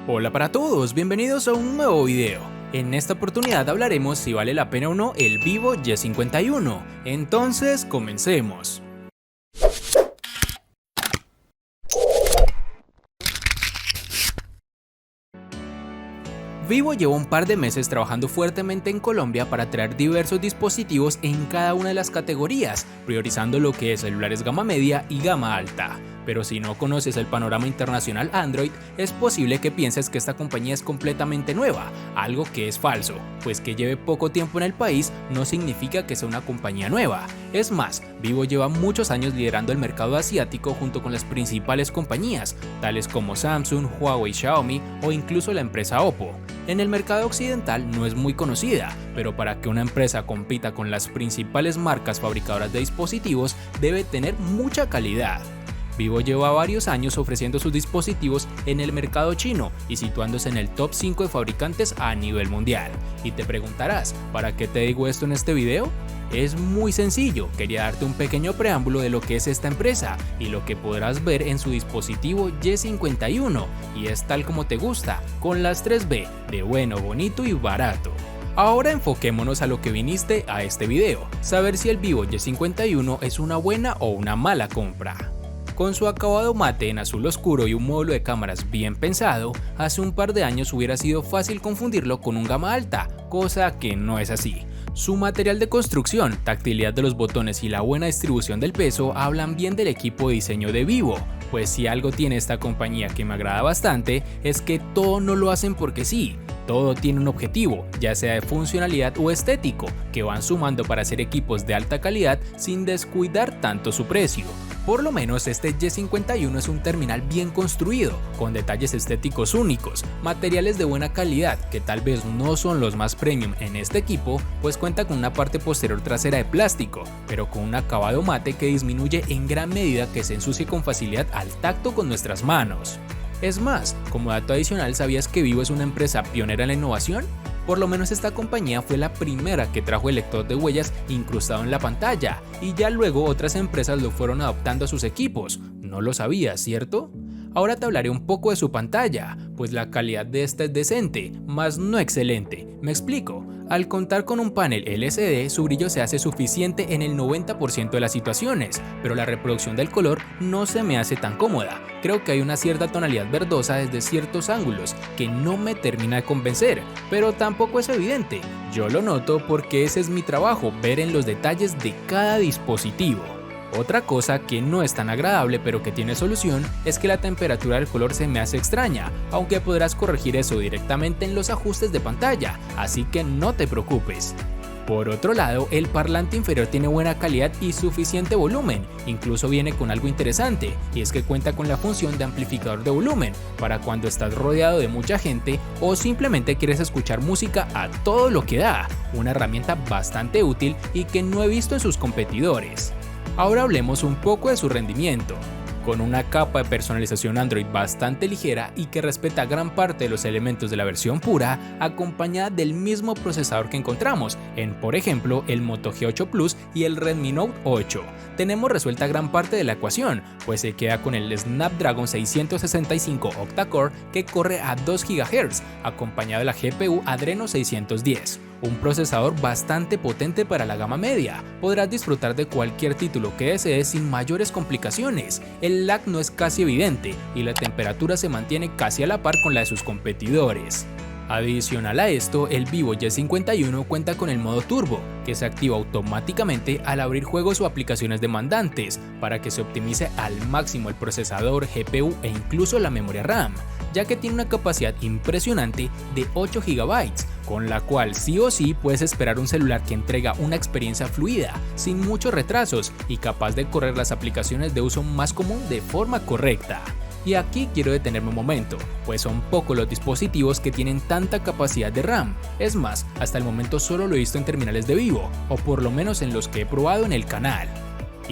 Hola para todos, bienvenidos a un nuevo video. En esta oportunidad hablaremos si vale la pena o no el Vivo Y51. Entonces, comencemos. Vivo lleva un par de meses trabajando fuertemente en Colombia para traer diversos dispositivos en cada una de las categorías, priorizando lo que es celulares gama media y gama alta. Pero si no conoces el panorama internacional Android, es posible que pienses que esta compañía es completamente nueva, algo que es falso, pues que lleve poco tiempo en el país no significa que sea una compañía nueva. Es más, Vivo lleva muchos años liderando el mercado asiático junto con las principales compañías, tales como Samsung, Huawei, Xiaomi o incluso la empresa Oppo. En el mercado occidental no es muy conocida, pero para que una empresa compita con las principales marcas fabricadoras de dispositivos debe tener mucha calidad. Vivo lleva varios años ofreciendo sus dispositivos en el mercado chino y situándose en el top 5 de fabricantes a nivel mundial. Y te preguntarás, ¿para qué te digo esto en este video? Es muy sencillo, quería darte un pequeño preámbulo de lo que es esta empresa y lo que podrás ver en su dispositivo Y51, y es tal como te gusta, con las 3B de bueno, bonito y barato. Ahora enfoquémonos a lo que viniste a este video, saber si el Vivo Y51 es una buena o una mala compra. Con su acabado mate en azul oscuro y un módulo de cámaras bien pensado, hace un par de años hubiera sido fácil confundirlo con un gama alta, cosa que no es así. Su material de construcción, tactilidad de los botones y la buena distribución del peso hablan bien del equipo de diseño de Vivo, pues si algo tiene esta compañía que me agrada bastante es que todo no lo hacen porque sí. Todo tiene un objetivo, ya sea de funcionalidad o estético, que van sumando para hacer equipos de alta calidad sin descuidar tanto su precio. Por lo menos este Y51 es un terminal bien construido, con detalles estéticos únicos, materiales de buena calidad que tal vez no son los más premium en este equipo, pues cuenta con una parte posterior trasera de plástico, pero con un acabado mate que disminuye en gran medida que se ensucie con facilidad al tacto con nuestras manos. Es más, como dato adicional, ¿sabías que Vivo es una empresa pionera en la innovación? Por lo menos esta compañía fue la primera que trajo el lector de huellas incrustado en la pantalla, y ya luego otras empresas lo fueron adoptando a sus equipos. No lo sabías, ¿cierto? Ahora te hablaré un poco de su pantalla, pues la calidad de esta es decente, mas no excelente. Me explico. Al contar con un panel LCD, su brillo se hace suficiente en el 90% de las situaciones, pero la reproducción del color no se me hace tan cómoda. Creo que hay una cierta tonalidad verdosa desde ciertos ángulos que no me termina de convencer, pero tampoco es evidente. Yo lo noto porque ese es mi trabajo, ver en los detalles de cada dispositivo. Otra cosa que no es tan agradable pero que tiene solución es que la temperatura del color se me hace extraña, aunque podrás corregir eso directamente en los ajustes de pantalla, así que no te preocupes. Por otro lado, el parlante inferior tiene buena calidad y suficiente volumen, incluso viene con algo interesante, y es que cuenta con la función de amplificador de volumen, para cuando estás rodeado de mucha gente o simplemente quieres escuchar música a todo lo que da, una herramienta bastante útil y que no he visto en sus competidores. Ahora hablemos un poco de su rendimiento. Con una capa de personalización Android bastante ligera y que respeta gran parte de los elementos de la versión pura, acompañada del mismo procesador que encontramos en, por ejemplo, el Moto G8 Plus y el Redmi Note 8. Tenemos resuelta gran parte de la ecuación, pues se queda con el Snapdragon 665 octa-core que corre a 2 GHz, acompañado de la GPU Adreno 610. Un procesador bastante potente para la gama media. Podrás disfrutar de cualquier título que desees sin mayores complicaciones. El lag no es casi evidente y la temperatura se mantiene casi a la par con la de sus competidores. Adicional a esto, el Vivo Y51 cuenta con el modo turbo, que se activa automáticamente al abrir juegos o aplicaciones demandantes, para que se optimice al máximo el procesador, GPU e incluso la memoria RAM, ya que tiene una capacidad impresionante de 8 GB, con la cual sí o sí puedes esperar un celular que entrega una experiencia fluida, sin muchos retrasos y capaz de correr las aplicaciones de uso más común de forma correcta. Y aquí quiero detenerme un momento, pues son pocos los dispositivos que tienen tanta capacidad de RAM. Es más, hasta el momento solo lo he visto en terminales de Vivo, o por lo menos en los que he probado en el canal.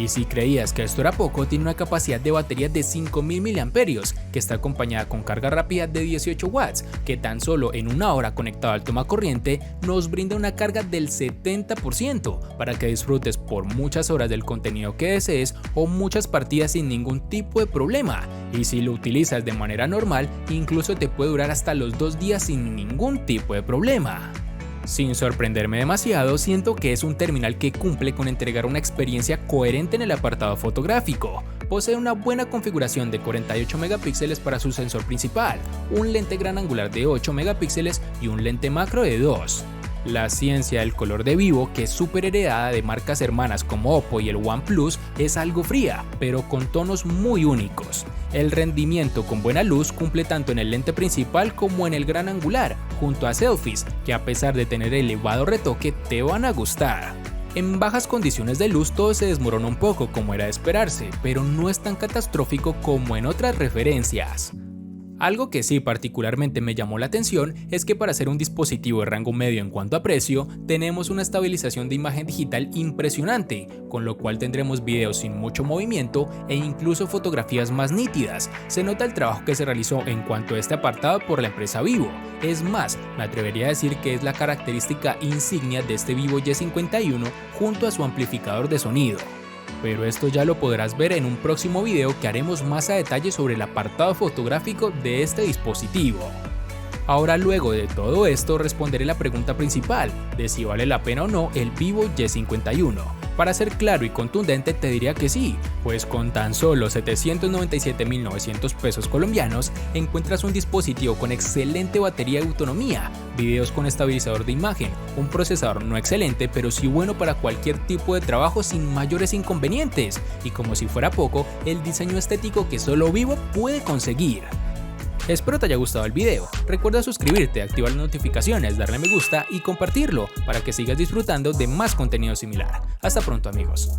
Y si creías que esto era poco, tiene una capacidad de batería de 5000 mAh, que está acompañada con carga rápida de 18 watts, que tan solo en una hora conectado al toma corriente nos brinda una carga del 70% para que disfrutes por muchas horas del contenido que desees o muchas partidas sin ningún tipo de problema. Y si lo utilizas de manera normal, incluso te puede durar hasta los 2 días sin ningún tipo de problema. Sin sorprenderme demasiado, siento que es un terminal que cumple con entregar una experiencia coherente en el apartado fotográfico. Posee una buena configuración de 48 megapíxeles para su sensor principal, un lente gran angular de 8 megapíxeles y un lente macro de 2. La ciencia del color de Vivo, que es súper heredada de marcas hermanas como Oppo y el OnePlus, es algo fría, pero con tonos muy únicos. El rendimiento con buena luz cumple tanto en el lente principal como en el gran angular, junto a selfies, que a pesar de tener elevado retoque te van a gustar. En bajas condiciones de luz todo se desmorona un poco como era de esperarse, pero no es tan catastrófico como en otras referencias. Algo que sí particularmente me llamó la atención es que para ser un dispositivo de rango medio en cuanto a precio, tenemos una estabilización de imagen digital impresionante, con lo cual tendremos videos sin mucho movimiento e incluso fotografías más nítidas. Se nota el trabajo que se realizó en cuanto a este apartado por la empresa Vivo. Es más, me atrevería a decir que es la característica insignia de este Vivo Y51 junto a su amplificador de sonido. Pero esto ya lo podrás ver en un próximo video que haremos más a detalle sobre el apartado fotográfico de este dispositivo. Ahora, luego de todo esto, responderé la pregunta principal de si vale la pena o no el Vivo Y51. Para ser claro y contundente te diría que sí, pues con tan solo 797.900 pesos colombianos encuentras un dispositivo con excelente batería y autonomía, videos con estabilizador de imagen, un procesador no excelente pero sí bueno para cualquier tipo de trabajo sin mayores inconvenientes, y como si fuera poco, el diseño estético que solo Vivo puede conseguir. Espero te haya gustado el video, recuerda suscribirte, activar las notificaciones, darle me gusta y compartirlo para que sigas disfrutando de más contenido similar. Hasta pronto amigos.